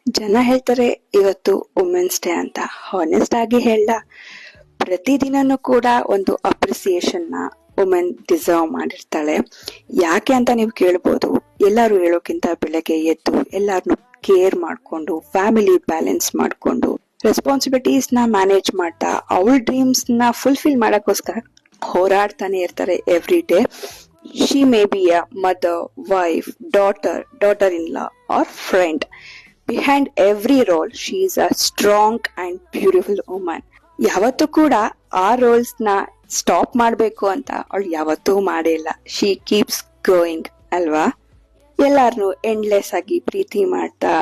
ಜನ ಹೇಳ್ತಾರೆ ಇವತ್ತು ವುಮೆನ್ಸ್ ಡೇ ಅಂತ. ಹಾನೆಸ್ಟ್ ಆಗಿ ಹೇಳ, ಪ್ರತಿದಿನನೂ ಕೂಡ ಒಂದು ಅಪ್ರಿಸಿಯೇಷನ್ ನ ವುಮೆನ್ ಡಿಸರ್ವ್ ಮಾಡಿರ್ತಾಳೆ. ಯಾಕೆ ಅಂತ ನೀವು ಕೇಳ್ಬೋದು. ಎಲ್ಲಾರು ಹೇಳೋಕ್ಕಿಂತ ಬೆಳಗ್ಗೆ ಎದ್ದು ಎಲ್ಲಾರನ್ನು ಕೇರ್ ಮಾಡ್ಕೊಂಡು, ಫ್ಯಾಮಿಲಿ ಬ್ಯಾಲೆನ್ಸ್ ಮಾಡ್ಕೊಂಡು, ರೆಸ್ಪಾನ್ಸಿಬಿಲಿಟೀಸ್ ನ ಮ್ಯಾನೇಜ್ ಮಾಡ್ತಾ, ಅವಳ ಡ್ರೀಮ್ಸ್ ನ ಫುಲ್ಫಿಲ್ ಮಾಡಕ್ಕೋಸ್ಕರ ಹೋರಾಡ್ತಾನೆ ಇರ್ತಾರೆ every day. She may be a mother, wife, daughter-in-law or friend. Behind every role, she is a strong and beautiful woman. ಯಾವತ್ತೂ ಕೂಡ ಆ ರೋಲ್ಸ್ ನ ಸ್ಟಾಪ್ ಮಾಡ್ಬೇಕು ಅಂತ ಅವಳು ಯಾವತ್ತೂ ಮಾಡೇ ಇಲ್ಲ. ಶಿ ಕೀಪ್ಸ್ ಗೋಯಿಂಗ್ ಅಲ್ವಾ? ಎಲ್ಲಾರನು ಎಂಡ್ಲೆಸ್ ಆಗಿ ಪ್ರೀತಿ ಮಾಡ್ತಾ,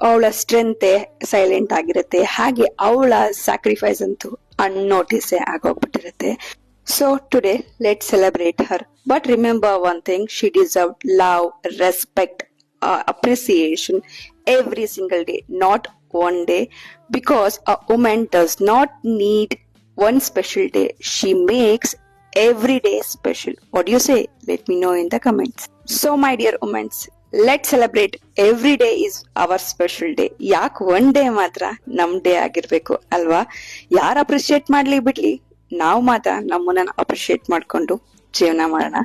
ಅವಳ ಸ್ಟ್ರೆಂತ್ ಸೈಲೆಂಟ್ ಆಗಿರುತ್ತೆ. ಹಾಗೆ ಅವಳ ಸ್ಯಾಕ್ರಿಫೈಸ್ ಅಂತೂ ಅನ್ನೋಟಿಸೇ ಆಗೋಗ್ಬಿಟ್ಟಿರುತ್ತೆ. So today, let's celebrate her. But remember one thing, she deserved love, respect, appreciation every single day, not one day. Because a woman does not need one special day. She makes every day special. What do you say? Let me know in the comments. So my dear women, let's celebrate every day is our special day. ಯಾಕ್ one day ಮಾತ್ರ ನಮ್ day ಆಗಿರ್ಬೇಕು ಅಲ್ವಾ? ಯಾರು appreciate ಮಾಡ್ಲಿ ಬಿಡ್ಲಿ, ನಾವು ಮಾತ್ರ ನಮ್ಮನ್ನ ಅಪ್ರಿಶಿಯೇಟ್ ಮಾಡ್ಕೊಂಡು ಜೀವನ ಮಾಡೋಣ.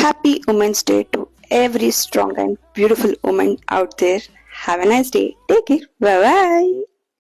Happy women's day to every strong and beautiful women out there. Have a nice day. Take care. Bye by.